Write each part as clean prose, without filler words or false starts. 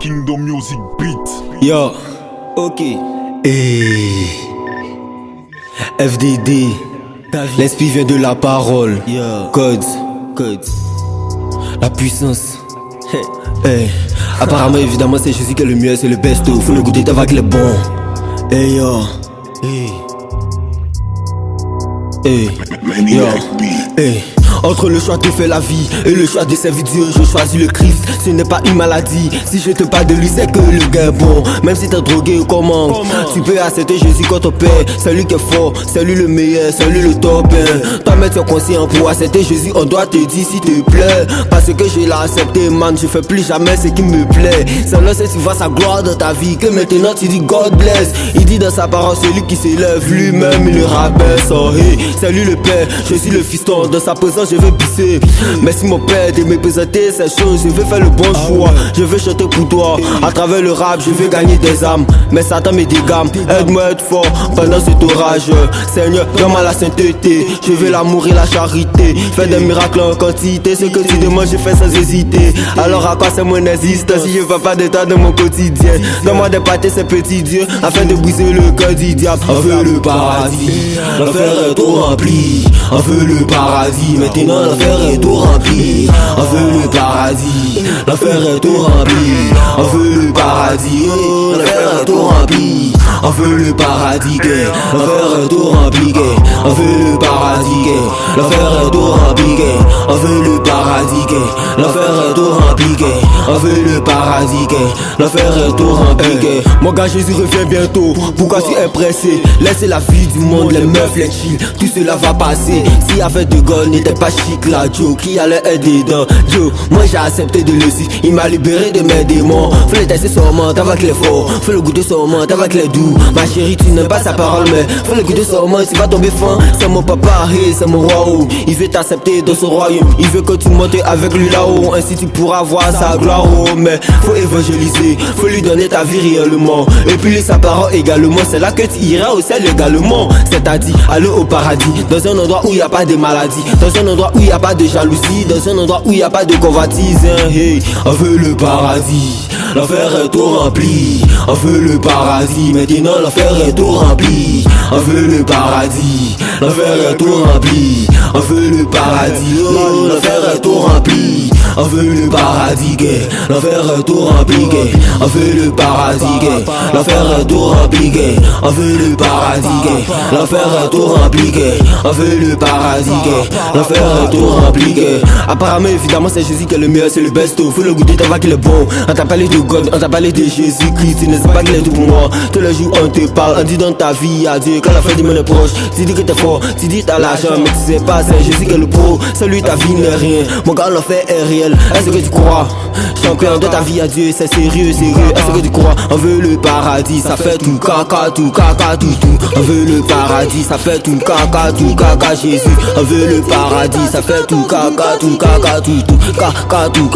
Kingdom Music Beat. Yo, ok. Et FDD, l'esprit vient de la parole. Codes, la puissance. Hey. Apparemment, évidemment, c'est Jésus qui est le mieux, c'est le best. Faut le goûter avant qu'il est bon. Hey yo, yo, hey. Entre le choix de faire la vie et le choix de servir Dieu, je choisis le Christ. Ce n'est pas une maladie. Si je te parle de lui, c'est que le gars est bon. Même si t'es drogué ou comment, tu peux accepter Jésus quand ton père. C'est lui qui est fort, c'est lui le meilleur, c'est lui le top. Toi-même tu es conscient pour accepter Jésus, on doit te dire s'il te plaît. Parce que je l'ai accepté, man, je fais plus jamais ce qui me plaît. C'est là que tu vois sa gloire dans ta vie, que maintenant tu dis God bless. Il dit dans sa parole, celui qui s'élève, lui-même il le rabaisse. Oh, hey, c'est lui le père, je suis le fiston. Dans sa présence je vais pisser. Merci mon père de me présenter ces choses. Je vais faire le bon choix. Je vais chanter pour toi. À travers le rap, je vais gagner des âmes. Mais Satan me dégamme. Aide-moi à être fort pendant cet orage. Seigneur, donne-moi la sainteté. Je veux l'amour et la charité. Fais des miracles en quantité. Ce que tu demandes, je fais sans hésiter. Alors à quoi c'est mon existence si je veux pas de temps dans mon quotidien? Donne-moi des pâtés, ces petits dieux, afin de briser le cœur du diable. On veut le paradis. L'enfer est tout rempli. On veut le paradis. Maintenant l'enfer est tout rempli. On veut le paradis. L'enfer est tout rempli. On veut le paradis. Oh, l'enfer est tout rempli. On veut le paradis. L'enfer est tout rempli. On veut le paradis. L'enfer est tout rempli. On veut le paradis. L'enfer est tout rempli. On veut le paradis. L'enfer est tout rempli. Mon gars, Jésus revient bientôt. Pourquoi tu es pressé? Laissez la vie du monde, les meufs, les chill. Tout cela va passer. Si avec de gold n'était pas chic là, Joe qui allait aider dans Joe, moi j'ai accepté de le suivre. Il m'a libéré de mes démons. Faut le tester seulement avec les forts. Faut le goûter seulement avec les doux. Ma chérie, tu n'aimes pas sa parole, mais faut le goûter seulement. Tu vas tomber fin. C'est mon papa, hey, c'est mon roi. Oh. Il veut t'accepter dans son royaume. Il veut que tu montes avec lui là-haut. Ainsi tu pourras voir sa gloire. Oh. Mais faut évangéliser. Faut lui donner ta vie réellement. Et puis sa parole également. C'est là que tu iras au ciel également. C'est-à-dire aller au paradis. Dans un endroit où il n'y a pas de maladie. Dans un endroit où il n'y a pas de jalousie. Dans un endroit où il n'y a pas de convoitise. Hey, on veut le paradis. L'enfer est tout rempli. On veut le paradis. Maintenant l'enfer est tout rempli. On veut le paradis. L'enfer est tout rempli. On veut le paradis. Oh, l'enfer est tout rempli. On veut le paradis. L'enfer est tout rempli. On veut le paradis. L'enfer est tout rempli. On veut le paradis. L'enfer est tout rempli. On veut le paradis. L'enfer est tout rempli. Apparemment, évidemment, c'est Jésus qui est le meilleur, c'est le best. Faut le goûter, t'as pas qu'il est bon. On t'a parlé de God, on t'a parlé de Jésus-Christ. Tu ne sais pas qu'il est tout pour moi. Tous les jours, on te parle, on dit dans ta vie à Dieu. Quand la fin du monde est proche, tu dis que t'es fort, tu dis t'as l'argent, mais tu sais pas, c'est Jésus qui est le pro. Celui ta vie n'est rien. Mon gars, l'enfer est réel. Est-ce que tu crois? Champion de ta vie à Dieu, c'est sérieux, sérieux. Est-ce que tu crois? On veut le paradis, ça fait tout caca, tout caca, tout, tout. On veut le paradis, ça fait tout caca, Jésus. On veut le paradis, ça fait tout caca, tout, caca, tout, caca, tout,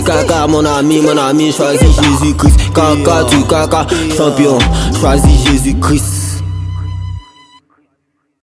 caca, mon ami, choisis Jésus-Christ. Caca, tout, caca, champion, choisis Jésus-Christ.